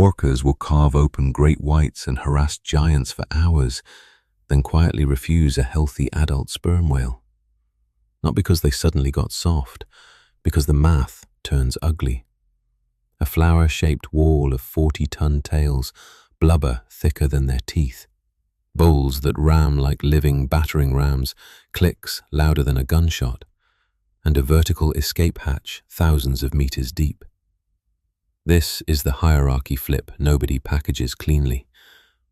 Orcas will carve open great whites and harass giants for hours, then quietly refuse a healthy adult sperm whale. Not because they suddenly got soft, because the math turns ugly. A flower-shaped wall of 40-ton tails, blubber thicker than their teeth, bulls that ram like living battering rams, clicks louder than a gunshot, and a vertical escape hatch thousands of meters deep. This is the hierarchy flip nobody packages cleanly,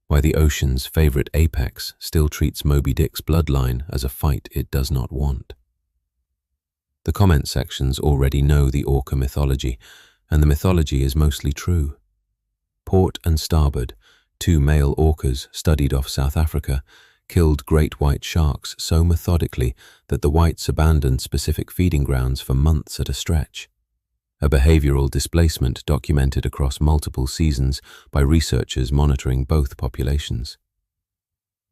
why the ocean's favorite apex still treats Moby Dick's bloodline as a fight it does not want. The comment sections already know the orca mythology, and the mythology is mostly true. Port and starboard, two male orcas studied off South Africa, killed great white sharks so methodically that the whites abandoned specific feeding grounds for months at a stretch. A behavioral displacement documented across multiple seasons by researchers monitoring both populations.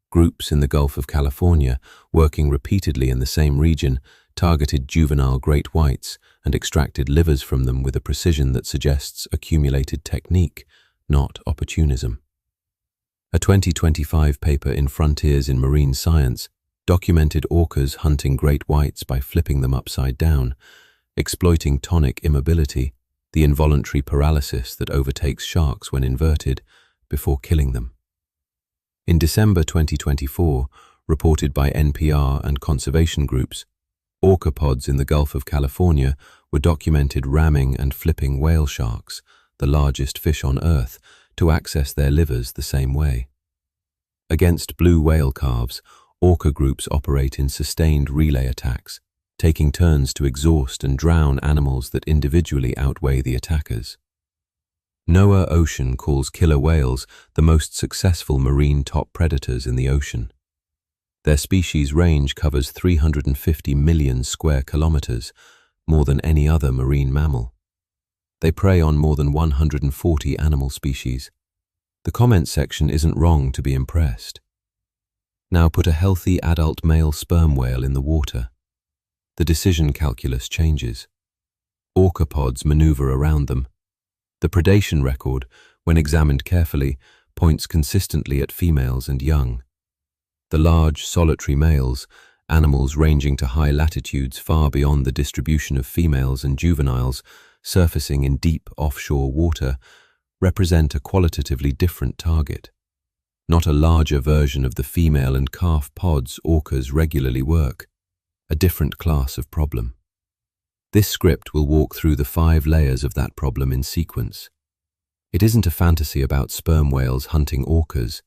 Groups in the Gulf of California, working repeatedly in the same region, targeted juvenile great whites and extracted livers from them with a precision that suggests accumulated technique, not opportunism. A 2025 paper in Frontiers in Marine Science documented orcas hunting great whites by flipping them upside down, exploiting tonic immobility, the involuntary paralysis that overtakes sharks when inverted, before killing them. In December 2024, reported by NPR and conservation groups, orca pods in the Gulf of California were documented ramming and flipping whale sharks, the largest fish on Earth, to access their livers the same way. Against blue whale calves, orca groups operate in sustained relay attacks, taking turns to exhaust and drown animals that individually outweigh the attackers. NOAA Ocean calls killer whales the most successful marine top predators in the ocean. Their species range covers 350 million square kilometers, more than any other marine mammal. They prey on more than 140 animal species. The comment section isn't wrong to be impressed. Now put a healthy adult male sperm whale in the water. The decision calculus changes. Orca pods maneuver around them. The predation record, when examined carefully, points consistently at females and young. The large, solitary males, animals ranging to high latitudes far beyond the distribution of females and juveniles, surfacing in deep offshore water, represent a qualitatively different target. Not a larger version of the female and calf pods orcas regularly work, a different class of problem. This script will walk through the 5 layers of that problem in sequence. It isn't a fantasy about sperm whales hunting orcas.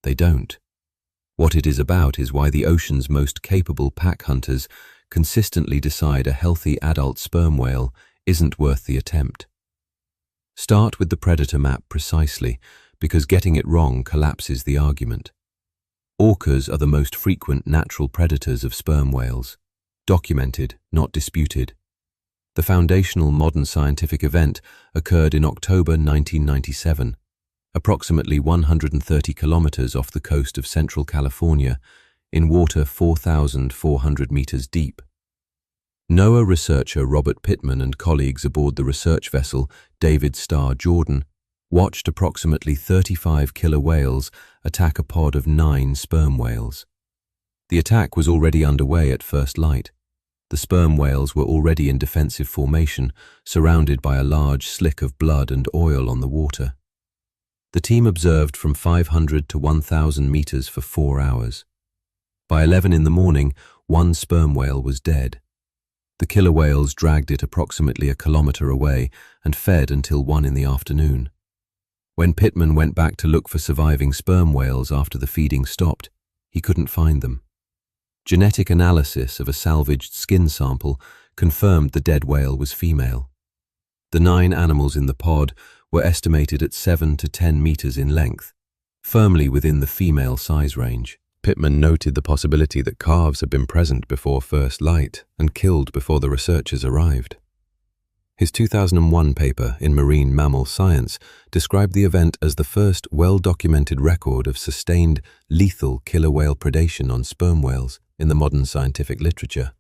They don't. What it is about is why the ocean's most capable pack hunters consistently decide a healthy adult sperm whale isn't worth the attempt. Start with the predator map precisely, because getting it wrong collapses the argument. Orcas are the most frequent natural predators of sperm whales. Documented, not disputed. The foundational modern scientific event occurred in October 1997, approximately 130 kilometers off the coast of Central California, in water 4,400 meters deep. NOAA researcher Robert Pittman and colleagues aboard the research vessel David Starr Jordan watched approximately 35 killer whales attack a pod of 9 sperm whales. The attack was already underway at first light. The sperm whales were already in defensive formation, surrounded by a large slick of blood and oil on the water. The team observed from 500 to 1,000 meters for 4 hours. By 11 in the morning, 1 sperm whale was dead. The killer whales dragged it approximately a kilometer away and fed until 1 in the afternoon. When Pittman went back to look for surviving sperm whales after the feeding stopped, he couldn't find them. Genetic analysis of a salvaged skin sample confirmed the dead whale was female. The 9 animals in the pod were estimated at 7 to 10 meters in length, firmly within the female size range. Pittman noted the possibility that calves had been present before first light and killed before the researchers arrived. His 2001 paper in Marine Mammal Science described the event as the first well-documented record of sustained, lethal killer whale predation on sperm whales in the modern scientific literature.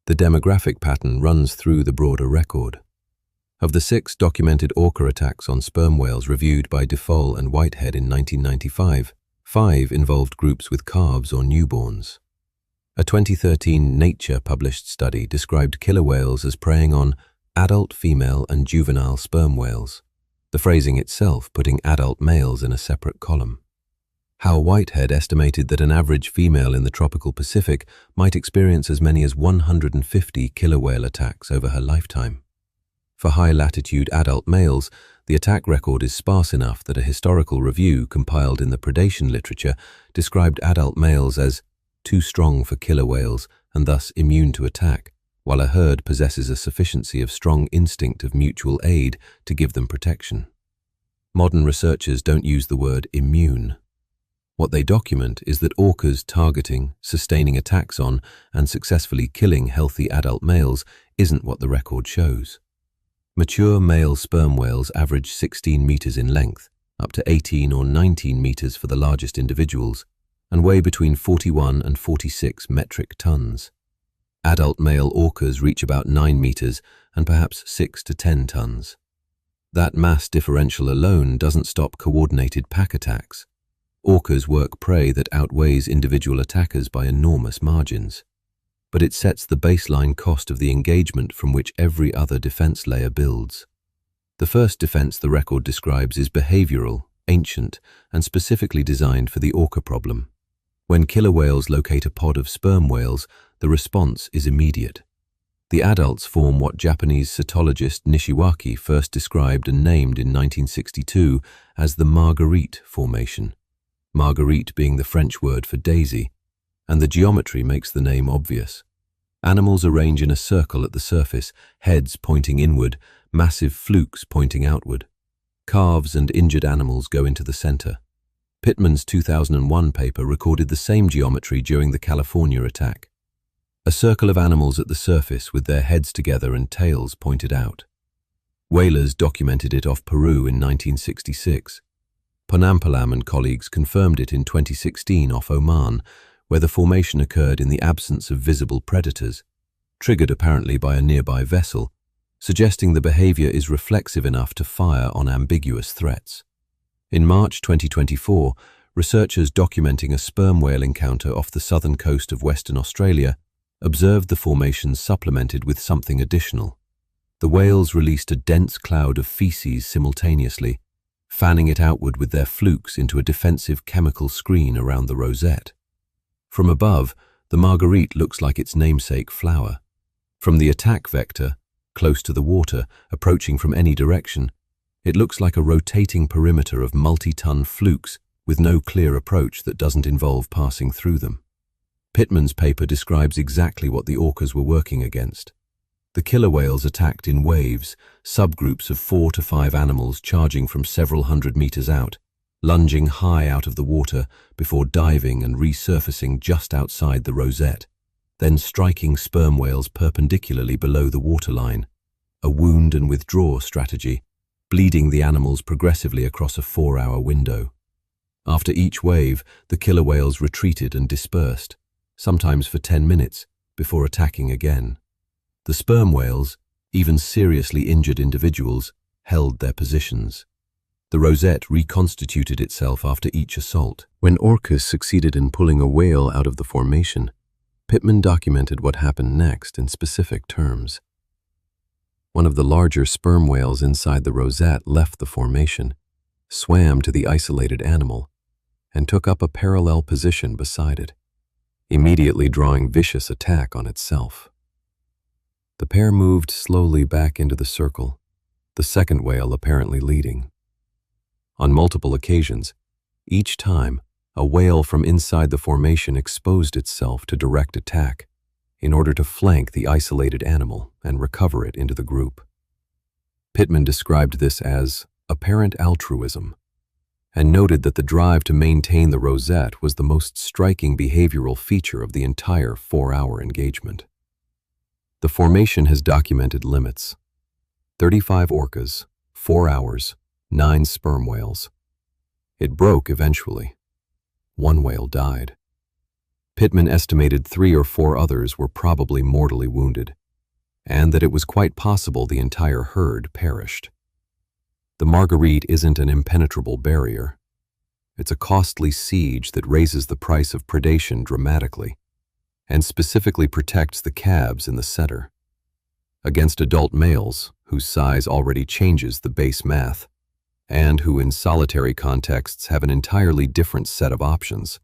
The demographic pattern runs through the broader record. Of the 6 documented orca attacks on sperm whales reviewed by Defoe and Whitehead in 1995, 5 involved groups with calves or newborns. A 2013 Nature-published study described killer whales as preying on adult female and juvenile sperm whales, the phrasing itself putting adult males in a separate column. How Whitehead estimated that an average female in the tropical Pacific might experience as many as 150 killer whale attacks over her lifetime. For high-latitude adult males, the attack record is sparse enough that a historical review compiled in the predation literature described adult males as too strong for killer whales and thus immune to attack, while a herd possesses a sufficiency of strong instinct of mutual aid to give them protection. Modern researchers don't use the word immune. What they document is that orcas targeting, sustaining attacks on, and successfully killing healthy adult males isn't what the record shows. Mature male sperm whales average 16 meters in length, up to 18 or 19 meters for the largest individuals, and weigh between 41 and 46 metric tons. Adult male orcas reach about 9 meters and perhaps 6 to 10 tons. That mass differential alone doesn't stop coordinated pack attacks. Orcas work prey that outweighs individual attackers by enormous margins. But it sets the baseline cost of the engagement from which every other defense layer builds. The first defense the record describes is behavioral, ancient, and specifically designed for the orca problem. When killer whales locate a pod of sperm whales, the response is immediate. The adults form what Japanese cytologist Nishiwaki first described and named in 1962 as the margarite formation. Margarite being the French word for daisy, and the geometry makes the name obvious. Animals arrange in a circle at the surface, heads pointing inward, massive flukes pointing outward. Calves and injured animals go into the center. Pittman's 2001 paper recorded the same geometry during the California attack. A circle of animals at the surface with their heads together and tails pointed out. Whalers documented it off Peru in 1966. Ponampalam and colleagues confirmed it in 2016 off Oman, where the formation occurred in the absence of visible predators, triggered apparently by a nearby vessel, suggesting the behavior is reflexive enough to fire on ambiguous threats. In March 2024, researchers documenting a sperm whale encounter off the southern coast of Western Australia observed the formation supplemented with something additional. The whales released a dense cloud of feces simultaneously, fanning it outward with their flukes into a defensive chemical screen around the rosette. From above, the margarite looks like its namesake flower. From the attack vector, close to the water, approaching from any direction, it looks like a rotating perimeter of multi-ton flukes with no clear approach that doesn't involve passing through them. Pittman's paper describes exactly what the orcas were working against. The killer whales attacked in waves, subgroups of 4 to 5 animals charging from several hundred meters out, lunging high out of the water before diving and resurfacing just outside the rosette, then striking sperm whales perpendicularly below the waterline, a wound and withdraw strategy, bleeding the animals progressively across a 4-hour window. After each wave, the killer whales retreated and dispersed, sometimes for 10 minutes, before attacking again. The sperm whales, even seriously injured individuals, held their positions. The rosette reconstituted itself after each assault. When orcas succeeded in pulling a whale out of the formation, Pittman documented what happened next in specific terms. One of the larger sperm whales inside the rosette left the formation, swam to the isolated animal, and took up a parallel position beside it, immediately drawing vicious attack on itself. The pair moved slowly back into the circle, the second whale apparently leading. On multiple occasions, each time, a whale from inside the formation exposed itself to direct attack in order to flank the isolated animal and recover it into the group. Pittman described this as apparent altruism and noted that the drive to maintain the rosette was the most striking behavioral feature of the entire 4-hour engagement. The formation has documented limits: 35 orcas, 4 hours, 9 sperm whales. It broke eventually. 1 whale died. Pittman estimated 3 or 4 others were probably mortally wounded. and that it was quite possible the entire herd perished. The margarite isn't an impenetrable barrier. It's a costly siege that raises the price of predation dramatically, and specifically protects the calves in the setter against adult males whose size already changes the base math, and who in solitary contexts have an entirely different set of options.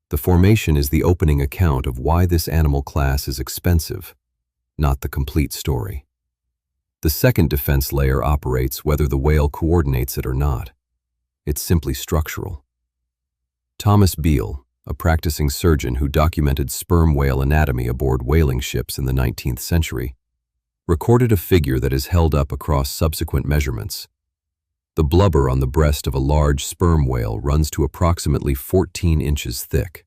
The formation is the opening account of why this animal class is expensive, not the complete story. The second defense layer operates whether the whale coordinates it or not. It's simply structural. Thomas Beale, a practicing surgeon who documented sperm whale anatomy aboard whaling ships in the 19th century, recorded a figure that is held up across subsequent measurements. The blubber on the breast of a large sperm whale runs to approximately 14 inches thick.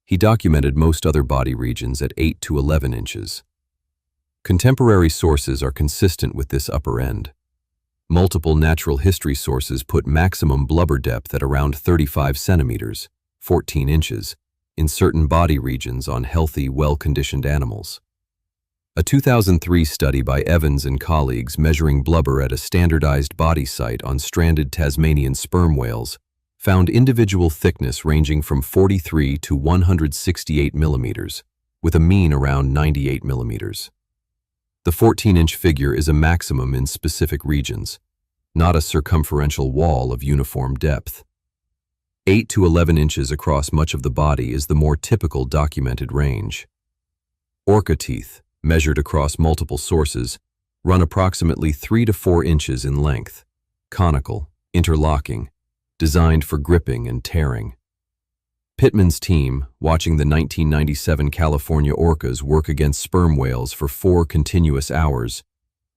He documented most other body regions at 8 to 11 inches. Contemporary sources are consistent with this upper end. Multiple natural history sources put maximum blubber depth at around 35 centimeters, 14 inches, in certain body regions on healthy, well-conditioned animals. A 2003 study by Evans and colleagues measuring blubber at a standardized body site on stranded Tasmanian sperm whales found individual thickness ranging from 43 to 168 millimeters, with a mean around 98 millimeters. The 14-inch figure is a maximum in specific regions, not a circumferential wall of uniform depth. 8 to 11 inches across much of the body is the more typical documented range. Orca teeth, measured across multiple sources, run approximately 3 to 4 inches in length, conical, interlocking, designed for gripping and tearing. Pittman's team, watching the 1997 California orcas work against sperm whales for 4 continuous hours,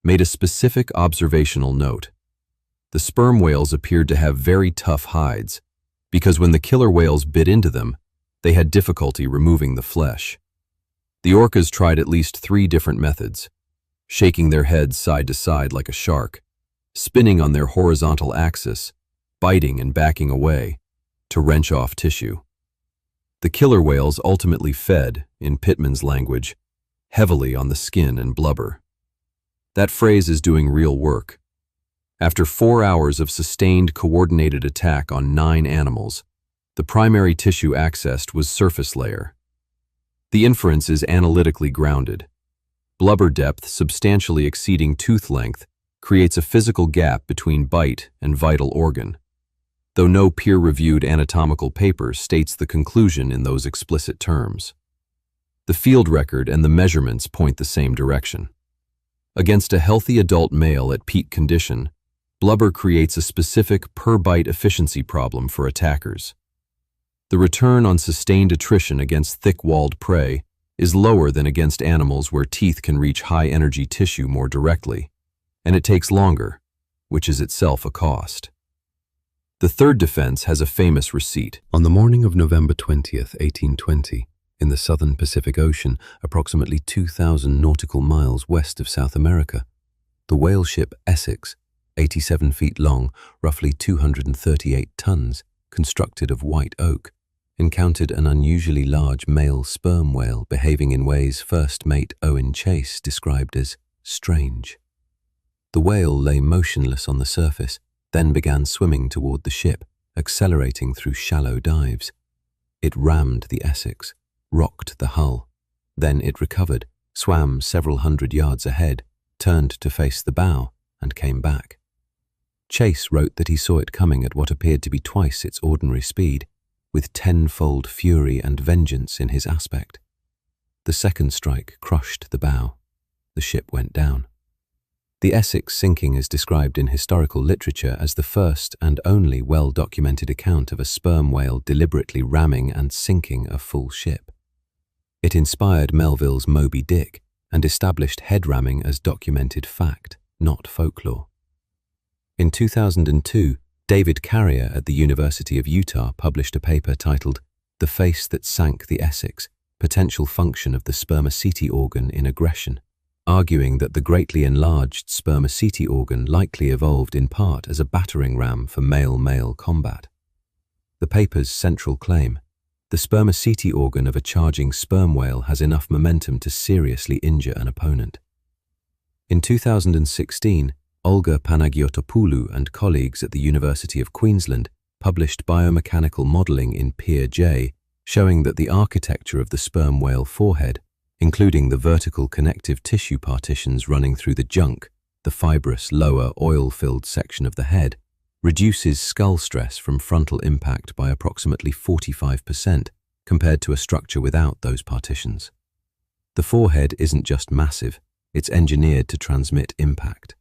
made a specific observational note. The sperm whales appeared to have very tough hides, because when the killer whales bit into them, they had difficulty removing the flesh. The orcas tried at least 3 different methods: shaking their heads side to side like a shark, spinning on their horizontal axis, biting and backing away, to wrench off tissue. The killer whales ultimately fed, in Pittman's language, heavily on the skin and blubber. That phrase is doing real work. After 4 hours of sustained coordinated attack on 9 animals, the primary tissue accessed was surface layer. The inference is analytically grounded. Blubber depth substantially exceeding tooth length creates a physical gap between bite and vital organ, though no peer-reviewed anatomical paper states the conclusion in those explicit terms. The field record and the measurements point the same direction. Against a healthy adult male at peak condition, blubber creates a specific per-bite efficiency problem for attackers. The return on sustained attrition against thick-walled prey is lower than against animals where teeth can reach high-energy tissue more directly, and it takes longer, which is itself a cost. The third defense has a famous receipt. On the morning of November 20th, 1820, in the southern Pacific Ocean, approximately 2,000 nautical miles west of South America, the whale ship Essex, 87 feet long, roughly 238 tons, constructed of white oak, encountered an unusually large male sperm whale behaving in ways first mate Owen Chase described as strange. The whale lay motionless on the surface, then began swimming toward the ship, accelerating through shallow dives. It rammed the Essex, rocked the hull. Then it recovered, swam several hundred yards ahead, turned to face the bow, and came back. Chase wrote that he saw it coming at what appeared to be twice its ordinary speed, with tenfold fury and vengeance in his aspect. The second strike crushed the bow. The ship went down. The Essex sinking is described in historical literature as the first and only well-documented account of a sperm whale deliberately ramming and sinking a full ship. It inspired Melville's Moby Dick and established head ramming as documented fact, not folklore. In 2002, David Carrier at the University of Utah published a paper titled "The Face That Sank the Essex: Potential Function of the Spermacete Organ in Aggression," arguing that the greatly enlarged spermacete organ likely evolved in part as a battering ram for male-male combat. The paper's central claim: the spermacete organ of a charging sperm whale has enough momentum to seriously injure an opponent. In 2016, Olga Panagiotopoulou and colleagues at the University of Queensland published biomechanical modeling in Peer J, showing that the architecture of the sperm whale forehead, including the vertical connective tissue partitions running through the junk, the fibrous, lower, oil-filled section of the head, reduces skull stress from frontal impact by approximately 45% compared to a structure without those partitions. The forehead isn't just massive, it's engineered to transmit impact.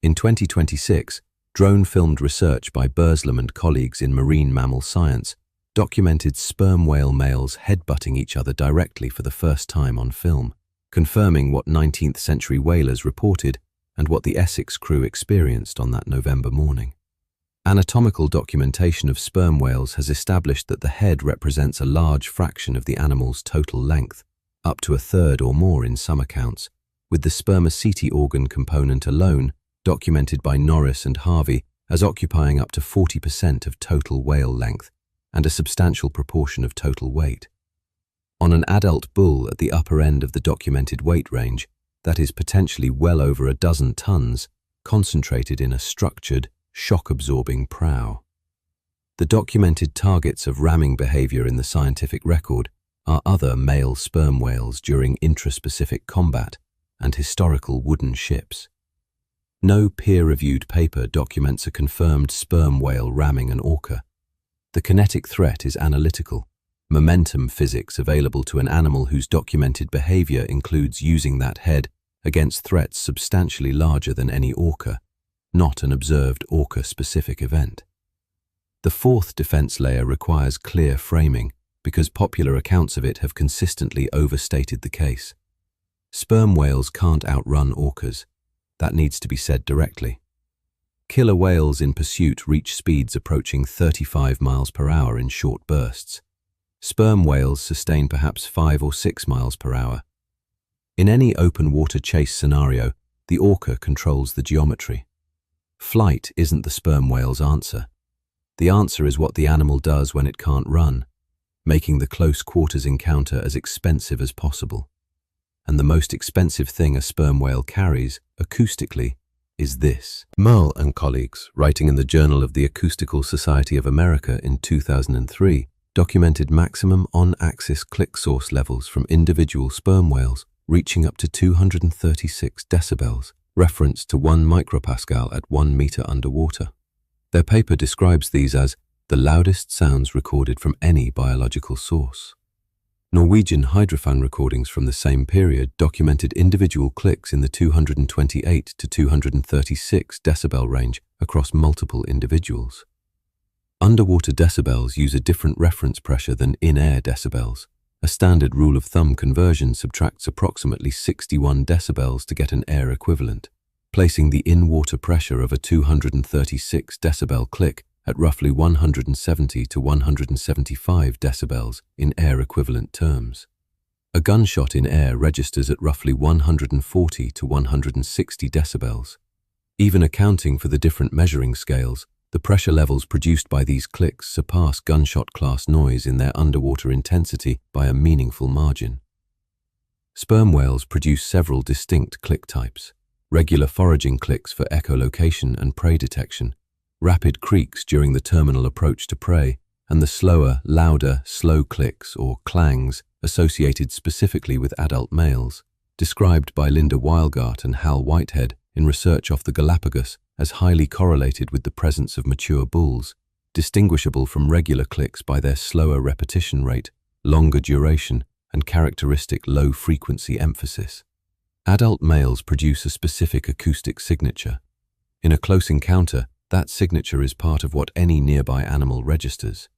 In 2026, drone-filmed research by Burslam and colleagues in Marine Mammal Science documented sperm whale males headbutting each other directly for the first time on film, confirming what 19th century whalers reported and what the Essex crew experienced on that November morning. Anatomical documentation of sperm whales has established that the head represents a large fraction of the animal's total length, up to a third or more in some accounts, with the spermacete organ component alone documented by Norris and Harvey as occupying up to 40% of total whale length and a substantial proportion of total weight. On an adult bull at the upper end of the documented weight range, that is potentially well over a dozen tons, concentrated in a structured, shock-absorbing prow. The documented targets of ramming behavior in the scientific record are other male sperm whales during intraspecific combat and historical wooden ships. No peer-reviewed paper documents a confirmed sperm whale ramming an orca. The kinetic threat is analytical, momentum physics available to an animal whose documented behavior includes using that head against threats substantially larger than any orca, not an observed orca-specific event. The fourth defense layer requires clear framing because popular accounts of it have consistently overstated the case. Sperm whales can't outrun orcas. That needs to be said directly. Killer whales in pursuit reach speeds approaching 35 miles per hour in short bursts. Sperm whales sustain perhaps 5 or 6 miles per hour. In any open water chase scenario, the orca controls the geometry. Flight isn't the sperm whale's answer. The answer is what the animal does when it can't run, making the close quarters encounter as expensive as possible. And the most expensive thing a sperm whale carries, acoustically, is this. Merle and colleagues, writing in the Journal of the Acoustical Society of America in 2003, documented maximum on-axis click source levels from individual sperm whales reaching up to 236 decibels, reference to 1 micropascal at 1 meter underwater. Their paper describes these as the loudest sounds recorded from any biological source. Norwegian hydrophone recordings from the same period documented individual clicks in the 228 to 236 decibel range across multiple individuals. Underwater decibels use a different reference pressure than in-air decibels. A standard rule of thumb conversion subtracts approximately 61 decibels to get an air equivalent, placing the in-water pressure of a 236 decibel click at roughly 170 to 175 decibels in air equivalent terms. A gunshot in air registers at roughly 140 to 160 decibels. Even accounting for the different measuring scales, the pressure levels produced by these clicks surpass gunshot-class noise in their underwater intensity by a meaningful margin. Sperm whales produce several distinct click types: regular foraging clicks for echolocation and prey detection, rapid creaks during the terminal approach to prey, and the slower, louder, slow clicks or clangs associated specifically with adult males, described by Linda Weilgart and Hal Whitehead in research off the Galapagos as highly correlated with the presence of mature bulls, distinguishable from regular clicks by their slower repetition rate, longer duration, and characteristic low-frequency emphasis. Adult males produce a specific acoustic signature. In a close encounter, that signature is part of what any nearby animal registers.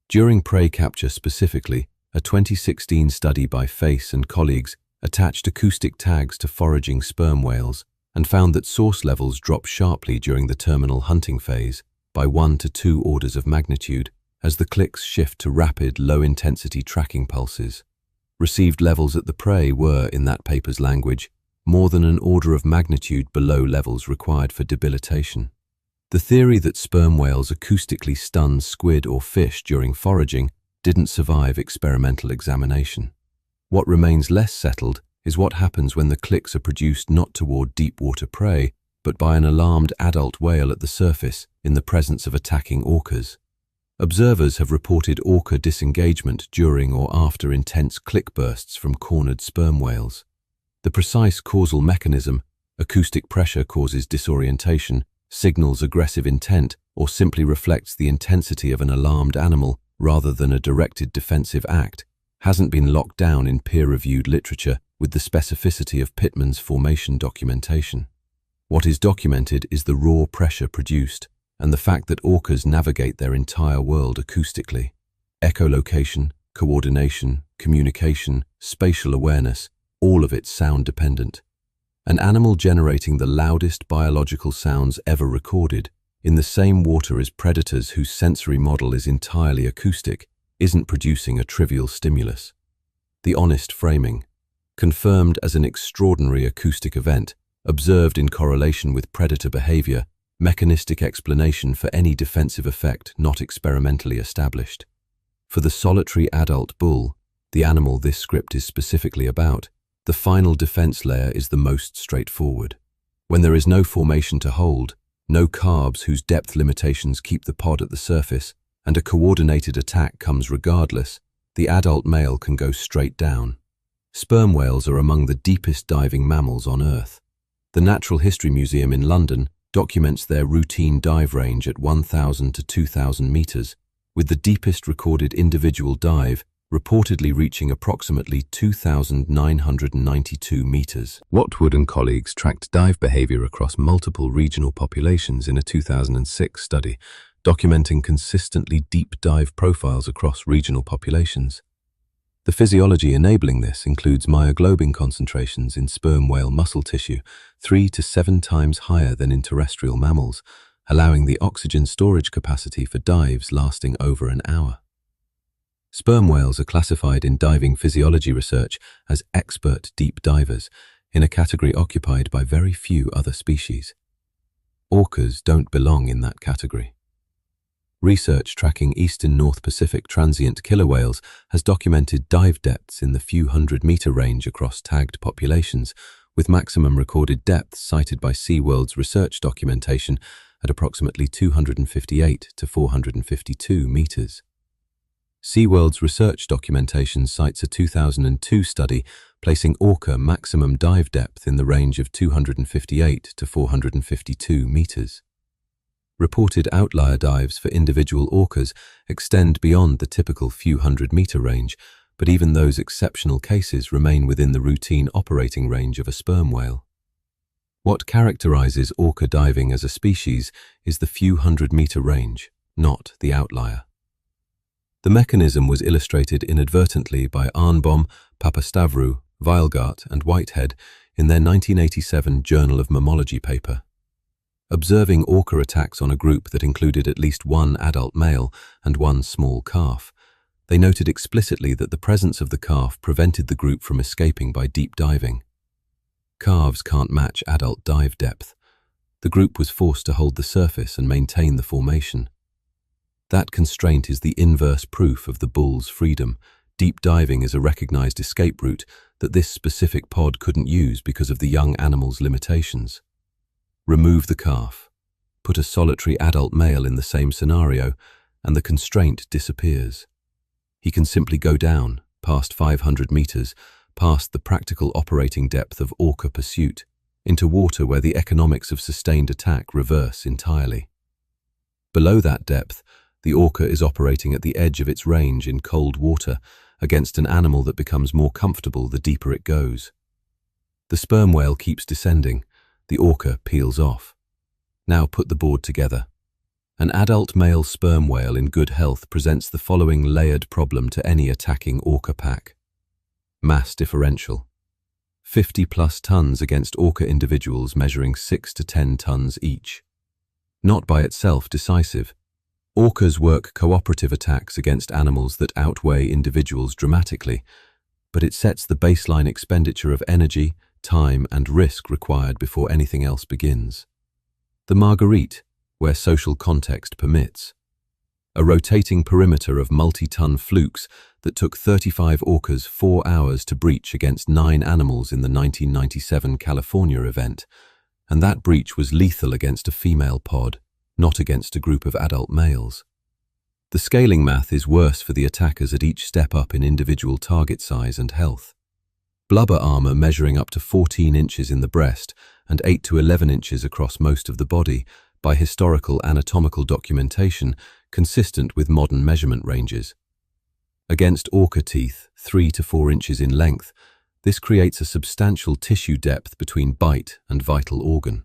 During prey capture specifically, a 2016 study by Face and colleagues attached acoustic tags to foraging sperm whales and found that source levels drop sharply during the terminal hunting phase by 1 to 2 orders of magnitude as the clicks shift to rapid, low-intensity tracking pulses. Received levels at the prey were, in that paper's language, more than an order of magnitude below levels required for debilitation. The theory that sperm whales acoustically stun squid or fish during foraging didn't survive experimental examination. What remains less settled is what happens when the clicks are produced not toward deep-water prey, but by an alarmed adult whale at the surface in the presence of attacking orcas. Observers have reported orca disengagement during or after intense click bursts from cornered sperm whales. The precise causal mechanism, acoustic pressure causes disorientation, signals aggressive intent, or simply reflects the intensity of an alarmed animal rather than a directed defensive act, hasn't been locked down in peer-reviewed literature with the specificity of Pittman's formation documentation. What is documented is the raw pressure produced, and the fact that orcas navigate their entire world acoustically. Echolocation, coordination, communication, spatial awareness, all of it sound-dependent. An animal generating the loudest biological sounds ever recorded, in the same water as predators whose sensory model is entirely acoustic, isn't producing a trivial stimulus. The honest framing, confirmed as an extraordinary acoustic event, observed in correlation with predator behavior, mechanistic explanation for any defensive effect not experimentally established. For the solitary adult bull, the animal this script is specifically about, the final defense layer is the most straightforward. When there is no formation to hold, no carbs whose depth limitations keep the pod at the surface, and a coordinated attack comes regardless, the adult male can go straight down. Sperm whales are among the deepest diving mammals on Earth. The Natural History Museum in London documents their routine dive range at 1,000 to 2,000 meters, with the deepest recorded individual dive reportedly reaching approximately 2,992 meters. Watwood and colleagues tracked dive behavior across multiple regional populations in a 2006 study, documenting consistently deep dive profiles across regional populations. The physiology enabling this includes myoglobin concentrations in sperm whale muscle tissue 3 to 7 times higher than in terrestrial mammals, allowing the oxygen storage capacity for dives lasting over an hour. Sperm whales are classified in diving physiology research as expert deep divers, in a category occupied by very few other species. Orcas don't belong in that category. Research tracking eastern North Pacific transient killer whales has documented dive depths in the few hundred-meter range across tagged populations, with maximum recorded depths cited by SeaWorld's research documentation at approximately 258 to 452 meters. SeaWorld's research documentation cites a 2002 study placing orca maximum dive depth in the range of 258 to 452 meters. Reported outlier dives for individual orcas extend beyond the typical few hundred-meter range, but even those exceptional cases remain within the routine operating range of a sperm whale. What characterizes orca diving as a species is the few hundred-meter range, not the outlier. The mechanism was illustrated inadvertently by Arnbaum, Papastavrou, Weilgart, and Whitehead in their 1987 Journal of Mammalogy paper. Observing orca attacks on a group that included at least one adult male and one small calf, they noted explicitly that the presence of the calf prevented the group from escaping by deep diving. Calves can't match adult dive depth. The group was forced to hold the surface and maintain the formation. That constraint is the inverse proof of the bull's freedom. Deep diving is a recognized escape route that this specific pod couldn't use because of the young animal's limitations. Remove the calf, put a solitary adult male in the same scenario, and the constraint disappears. He can simply go down, past 500 meters, past the practical operating depth of orca pursuit, into water where the economics of sustained attack reverse entirely. Below that depth, the orca is operating at the edge of its range in cold water against an animal that becomes more comfortable the deeper it goes. The sperm whale keeps descending. The orca peels off. Now put the board together. An adult male sperm whale in good health presents the following layered problem to any attacking orca pack. Mass differential. 50+ tons against orca individuals measuring 6 to 10 tons each. Not by itself decisive. Orcas work cooperative attacks against animals that outweigh individuals dramatically, but it sets the baseline expenditure of energy, time, and risk required before anything else begins. The margarite, where social context permits. A rotating perimeter of multi-ton flukes that took 35 orcas 4 hours to breach against 9 animals in the 1997 California event, and that breach was lethal against a female pod, not against a group of adult males. The scaling math is worse for the attackers at each step up in individual target size and health. Blubber armor measuring up to 14 inches in the breast and 8 to 11 inches across most of the body by historical anatomical documentation consistent with modern measurement ranges. Against orca teeth, 3 to 4 inches in length, this creates a substantial tissue depth between bite and vital organ.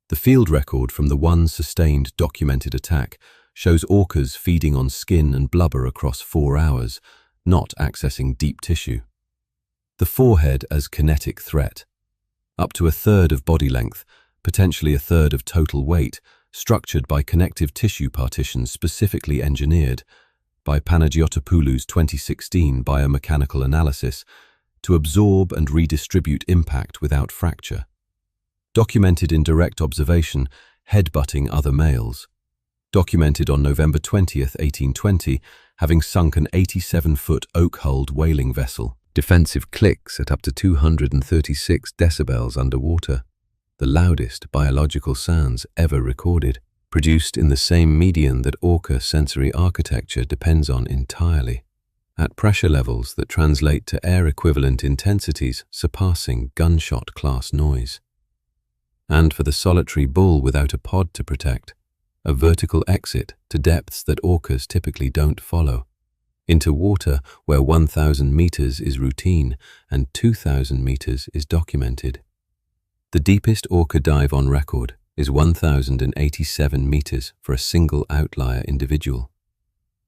The field record from the one sustained documented attack shows orcas feeding on skin and blubber across 4 hours, not accessing deep tissue. The forehead as kinetic threat. Up to a third of body length, potentially a third of total weight, structured by connective tissue partitions specifically engineered by Panagiotopoulou's 2016 biomechanical analysis to absorb and redistribute impact without fracture. Documented in direct observation, headbutting other males. Documented on November 20, 1820, having sunk an 87-foot oak-hulled whaling vessel. Defensive clicks at up to 236 decibels underwater, the loudest biological sounds ever recorded, produced in the same median that orca sensory architecture depends on entirely, at pressure levels that translate to air-equivalent intensities surpassing gunshot-class noise. And for the solitary bull without a pod to protect, a vertical exit to depths that orcas typically don't follow, into water where 1,000 meters is routine and 2,000 meters is documented. The deepest orca dive on record is 1,087 meters for a single outlier individual.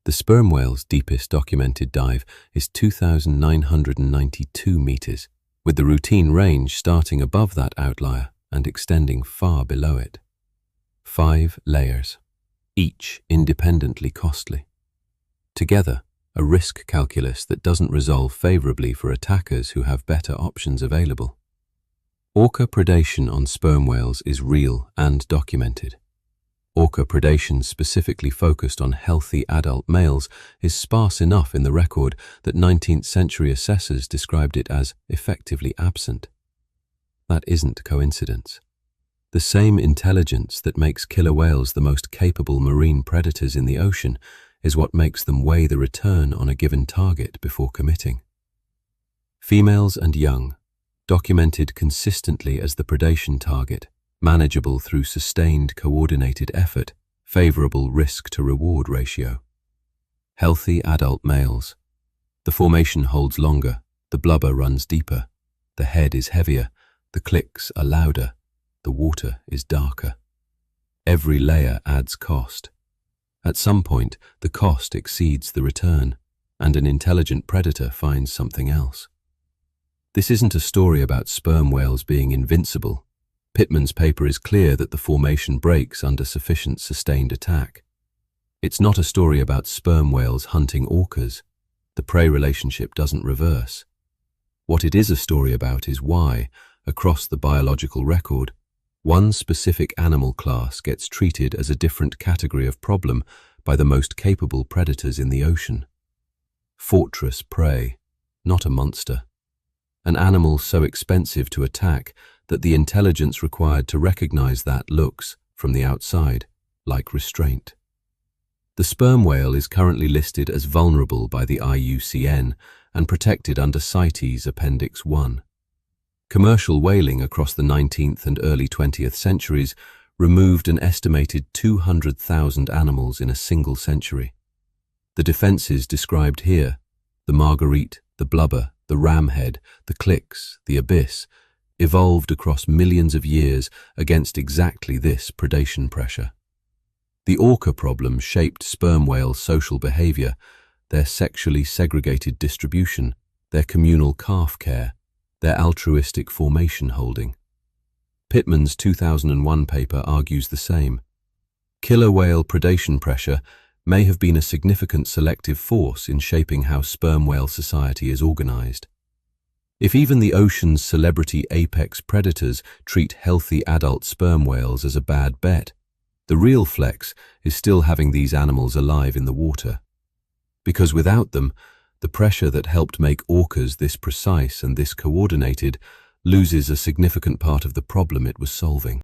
The sperm whale's deepest documented dive is 2,992 meters, with the routine range starting above that outlier and extending far below it. 5 layers, each independently costly. Together, a risk calculus that doesn't resolve favorably for attackers who have better options available. Orca predation on sperm whales is real and documented. Orca predation specifically focused on healthy adult males is sparse enough in the record that 19th century assessors described it as effectively absent. That isn't coincidence. The same intelligence that makes killer whales the most capable marine predators in the ocean is what makes them weigh the return on a given target before committing. Females and young, documented consistently as the predation target, manageable through sustained coordinated effort, favorable risk-to-reward ratio. Healthy adult males. The formation holds longer, the blubber runs deeper, the head is heavier, the clicks are louder, the water is darker. Every layer adds cost. At some point, the cost exceeds the return, and an intelligent predator finds something else. This isn't a story about sperm whales being invincible. Pittman's paper is clear that the formation breaks under sufficient sustained attack. It's not a story about sperm whales hunting orcas. The prey relationship doesn't reverse. What it is a story about is why, across the biological record, one specific animal class gets treated as a different category of problem by the most capable predators in the ocean. Fortress prey, not a monster. An animal so expensive to attack that the intelligence required to recognize that looks, from the outside, like restraint. The sperm whale is currently listed as vulnerable by the IUCN and protected under CITES Appendix 1. Commercial whaling across the 19th and early 20th centuries removed an estimated 200,000 animals in a single century. The defenses described here, the margarite, the blubber, the ramhead, the clicks, the abyss, evolved across millions of years against exactly this predation pressure. The orca problem shaped sperm whale social behavior, their sexually segregated distribution, their communal calf care, their altruistic formation holding. Pittman's 2001 paper argues the same. Killer whale predation pressure may have been a significant selective force in shaping how sperm whale society is organized. If even the ocean's celebrity apex predators treat healthy adult sperm whales as a bad bet, the real flex is still having these animals alive in the water. Because without them, The pressure that helped make orcas this precise and this coordinated loses a significant part of the problem it was solving.